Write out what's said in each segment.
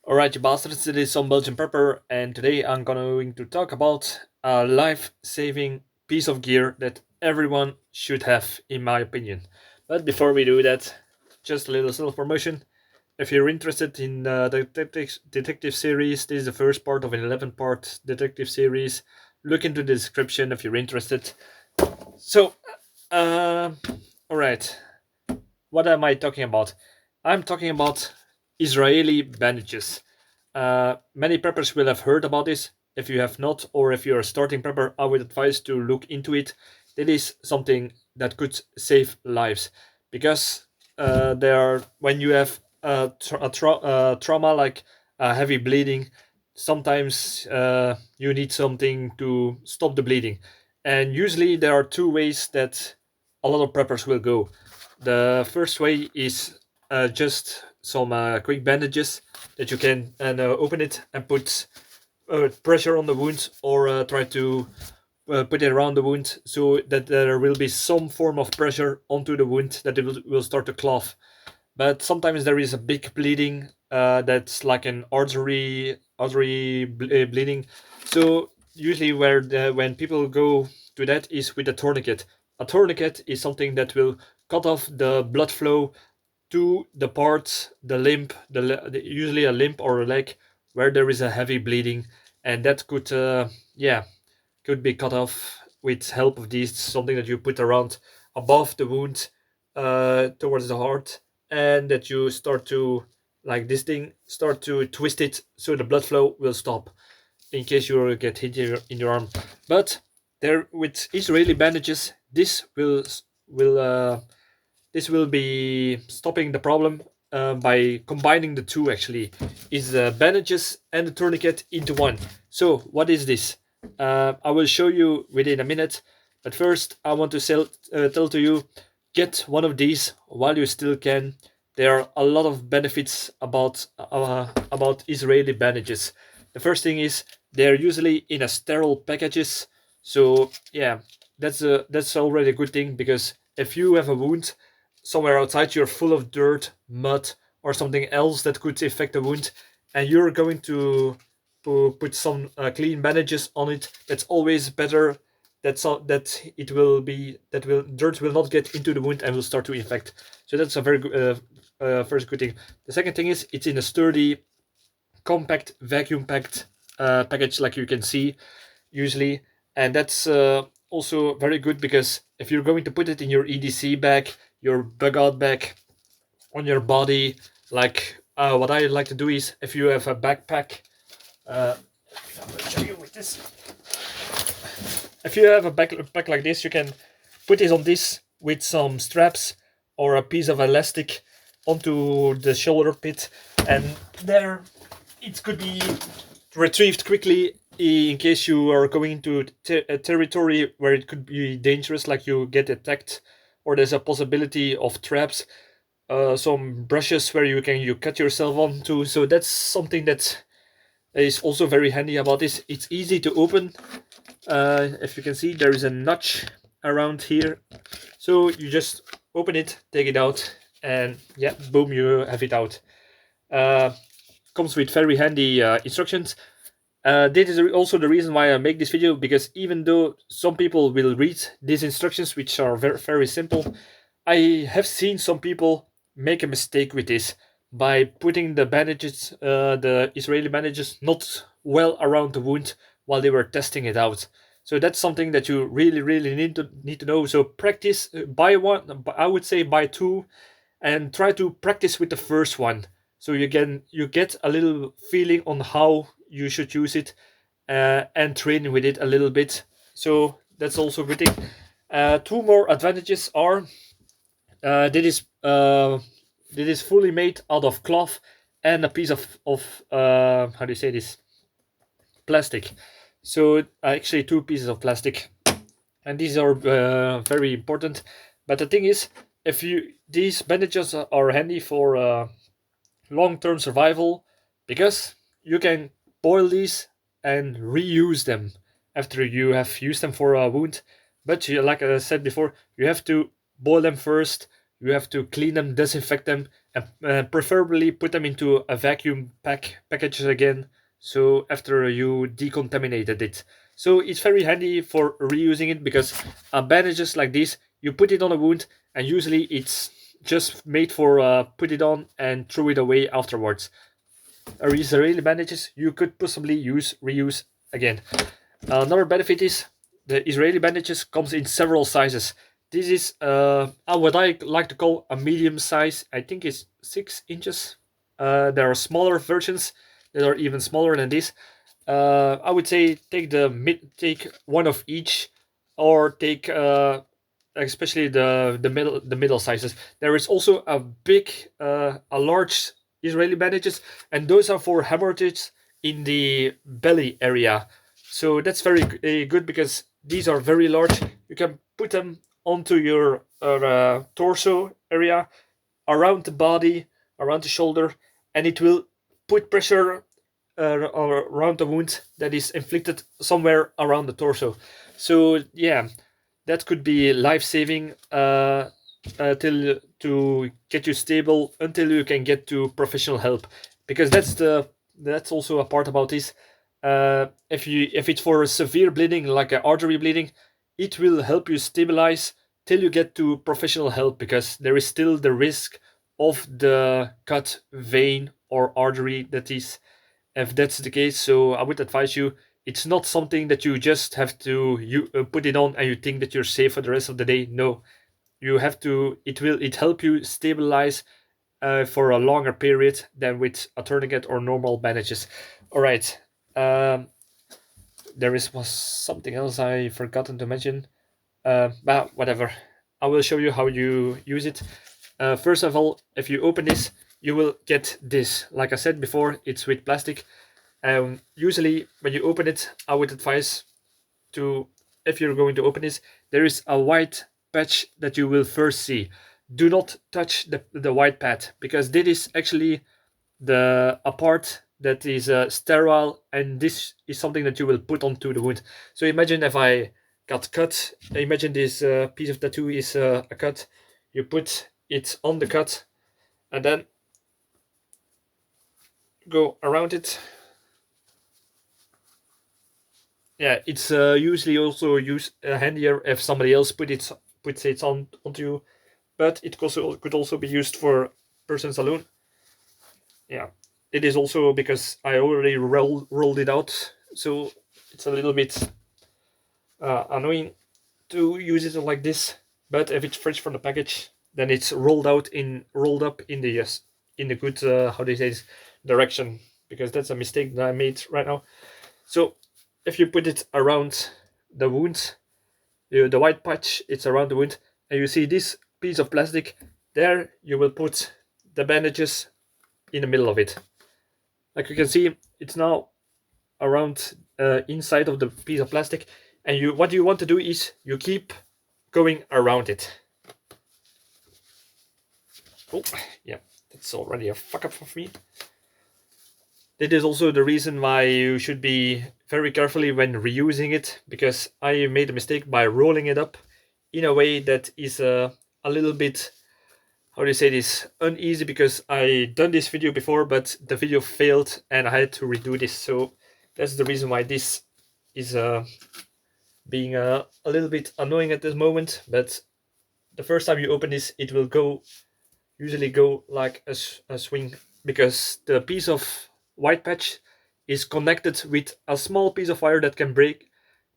Alright, you bastards, it is Some-Belgian-prepper, and today I'm going to talk about a life-saving piece of gear that everyone should have, in my opinion. But before we do that, just a little self-promotion. If you're interested in the detective series, this is the first part of an 11-part detective series. Look into the description if you're interested. So, uh, alright, what am I talking about? I'm talking about Israeli bandages. Many preppers will have heard about this. If you have not, or if you're a starting prepper, I would advise to look into it. It is something that could save lives because there are when you have trauma like heavy bleeding. Sometimes you need something to stop the bleeding, and usually there are two ways that a lot of preppers will go. The first way is just some quick bandages that you can open it and put pressure on the wound, or try to put it around the wound so that there will be some form of pressure onto the wound that it will start to clot. But sometimes there is a big bleeding that's like an artery bleeding. So usually when people go to that is with a tourniquet. A tourniquet is something that will cut off the blood flow to the parts, the limb, usually a limb or a leg where there is a heavy bleeding, and that could could be cut off with help of these, something that you put around above the wound towards the heart, and that you start to, like this thing, start to twist it so the blood flow will stop in case you get hit in your arm. But there, with Israeli bandages, will this will be stopping the problem by combining the two. Actually, is the bandages and the tourniquet into one. So what is this? I will show you within a minute, but first I want to tell to you, get one of these while you still can. There are a lot of benefits about Israeli bandages. The first thing is they're usually in a sterile packages, so yeah, that's already a good thing, because if you have a wound somewhere outside, you're full of dirt, mud, or something else that could affect the wound, and you're going to put some clean bandages on it. That's always better. That it will be that will dirt will not get into the wound and will start to infect. So that's a very good first good thing. The second thing is it's in a sturdy, compact, vacuum packed package, like you can see usually, and that's also very good because if you're going to put it in your EDC bag, your bug out bag, on your body, like what I like to do is, if you have a backpack, I'm gonna show you with this. If you have a backpack like this, you can put it on this with some straps or a piece of elastic onto the shoulder pit, and there it could be retrieved quickly in case you are going into a territory where it could be dangerous, like you get attacked or there's a possibility of traps. Some brushes where you cut yourself onto. So that's something that is also very handy about this. It's easy to open. If you can see, there is a notch around here, so you just open it, take it out, and yeah, boom, you have it out. uh, Comes with very handy instructions. This is also the reason why I make this video, because even though some people will read these instructions, which are very, very simple, I have seen some people make a mistake with this by putting the bandages, the Israeli bandages, not well around the wound while they were testing it out. So that's something that you really, really need to know. So practice, buy one. I would say buy two, and try to practice with the first one, so you get a little feeling on how you should use it, and train with it a little bit. So that's also a good thing. Two more advantages are uh, that is uh, that is fully made out of cloth and a piece of how do you say this, plastic. So actually two pieces of plastic, and these are very important. But the thing is, if you these bandages are handy for long-term survival, because you can boil these and reuse them after you have used them for a wound. But like I said before, you have to boil them first. You have to clean them, disinfect them, and preferably put them into a vacuum package again. So after you decontaminated it, so it's very handy for reusing it because bandages like this, you put it on a wound, and usually it's just made for put it on and throw it away afterwards. Israeli bandages you could possibly reuse again. Another benefit is the Israeli bandages comes in several sizes. This is what I like to call a medium size. I think it's 6 inches. There are smaller versions that are even smaller than this. I would say take one of each, or take especially the middle sizes. There is also a large Israeli bandages, and those are for hemorrhages in the belly area. So that's very good because these are very large. You can put them onto your torso area, around the body, around the shoulder, and it will put pressure around the wound that is inflicted somewhere around the torso. So yeah, that could be life saving till to get you stable until you can get to professional help, because that's also a part about this. If it's for a severe bleeding like a artery bleeding, it will help you stabilize till you get to professional help, because there is still the risk of the cut vein or artery that is, if that's the case. So I would advise you, it's not something that you just have to put it on and you think that you're safe for the rest of the day. No, you have to, it help you stabilize for a longer period than with a tourniquet or normal bandages. All right. um, there was something else I forgotten to mention, but whatever, I will show you how you use it. First of all, if you open this, you will get this. Like I said before, it's with plastic. Usually when you open it, I would advise to, if you're going to open this, there is a white patch that you will first see. Do not touch the white pad, because this is actually a part that is sterile, and this is something that you will put onto the wound. So imagine if I got cut, imagine this piece of tattoo is a cut. You put it on the cut and then go around it. Yeah, it's usually also handier if somebody else puts it onto you, but it could also be used for persons alone. Yeah, it is also because I already rolled it out, so it's a little bit annoying to use it like this. But if it's fresh from the package, then it's rolled up in the in the good how do you say this, direction, because that's a mistake that I made right now. So if you put it around the wound, the white patch, it's around the wound, and you see this piece of plastic there, you will put the bandages in the middle of it. Like you can see, it's now around inside of the piece of plastic, and what you want to do is you keep going around it. Oh yeah, that's already a fuck up for me. That is also the reason why you should be very carefully when reusing it, because I made a mistake by rolling it up in a way that is a little bit, how do you say this, uneasy, because I done this video before but the video failed and I had to redo this. So that's the reason why this is being a little bit annoying at this moment. But the first time you open this, it will usually go like a swing, because the piece of white patch is connected with a small piece of wire that can break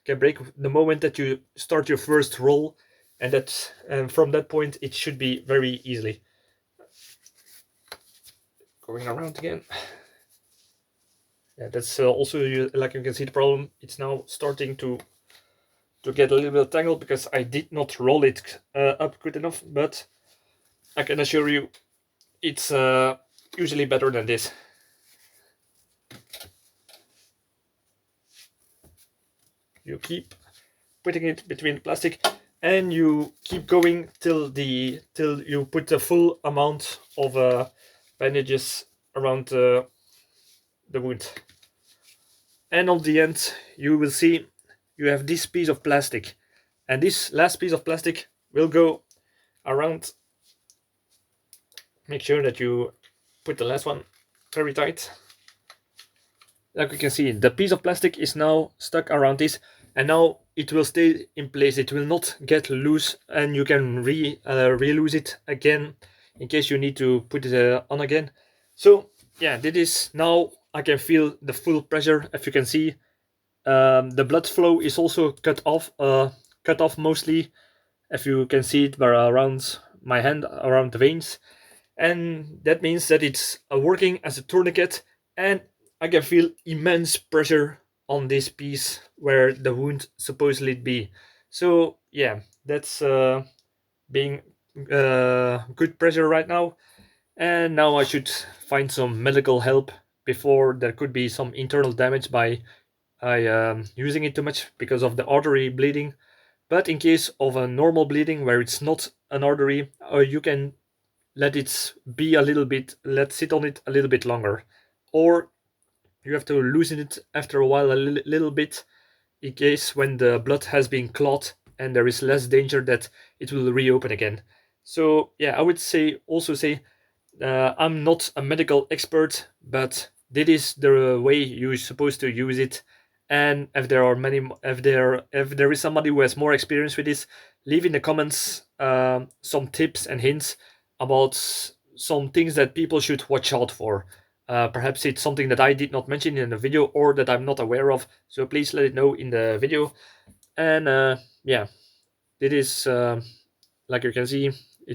the moment that you start your first roll, and from that point it should be very easily. Going around again. Yeah, that's also, like you can see the problem. It's now starting to get a little bit tangled because I did not roll it up good enough, but I can assure you it's usually better than this. You keep putting it between plastic and you keep going till you put the full amount of bandages around the wound. And on the end you will see you have this piece of plastic, and this last piece of plastic will go around make sure that you put the last one very tight. Like you can see, the piece of plastic is now stuck around this, and now it will stay in place. It will not get loose, and you can re-loose it again in case you need to put it on again. So yeah, this is now I can feel the full pressure. As you can see, the blood flow is also cut off mostly. If you can see it around my hand, around the veins, and that means that it's working as a tourniquet, and I can feel immense pressure on this piece where the wound supposedly be. So yeah, that's being good pressure right now, and now I should find some medical help before there could be some internal damage by I using it too much because of the artery bleeding. But in case of a normal bleeding where it's not an artery, you can let it be a little bit, let sit on it a little bit longer, or you have to loosen it after a while a little bit in case when the blood has been clot and there is less danger that it will reopen again. So yeah, I would say I'm not a medical expert, but that is the way you're supposed to use it. And if there are many, if there is somebody who has more experience with this, leave in the comments some tips and hints about some things that people should watch out for. Perhaps it's something that I did not mention in the video or that I'm not aware of. So please let it know in the video. And yeah, it is. Like you can see,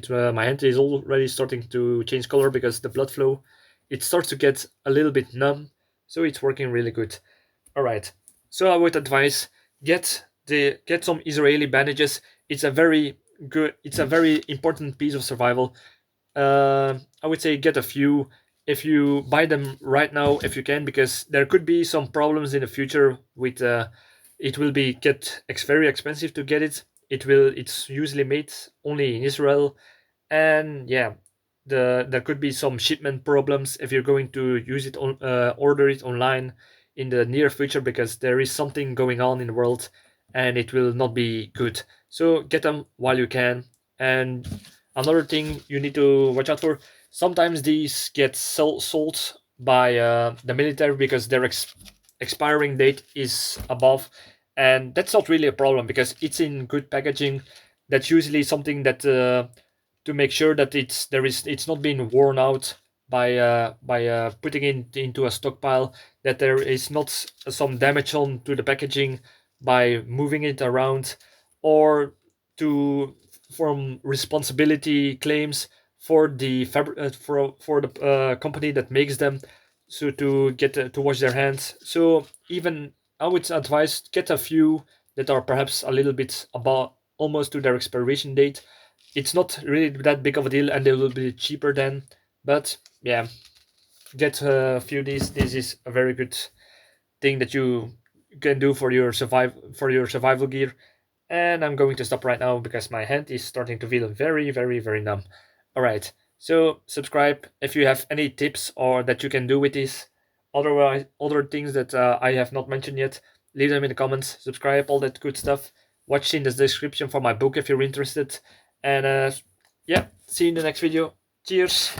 my hand is already starting to change color because the blood flow, it starts to get a little bit numb, so it's working really good. All right, so I would advise get some Israeli bandages. It's a very important piece of survival. I would say get a few if you buy them right now if you can, because there could be some problems in the future with it will be very expensive to get it. It's usually made only in Israel, and yeah, there could be some shipment problems if you're going to use it on order it online in the near future, because there is something going on in the world and it will not be good. So get them while you can. And another thing you need to watch out for, sometimes these get sold by the military because their expiring date is above, and that's not really a problem because it's in good packaging. That's usually something that to make sure that it's not being worn out by putting it into a stockpile, that there is not some damage on to the packaging by moving it around, or to from responsibility claims for the for the company that makes them, so to get to wash their hands. So even I would advise get a few that are perhaps a little bit about almost to their expiration date. It's not really that big of a deal and they will be cheaper then. But yeah, get a few of these. This is a very good thing that you can do for your survival gear. And I'm going to stop right now because my hand is starting to feel very, very, very numb. All right, so subscribe if you have any tips or that you can do with this. Otherwise, other things that I have not mentioned yet, leave them in the comments. Subscribe, all that good stuff. Watch in the description for my book if you're interested. And yeah, see you in the next video. Cheers.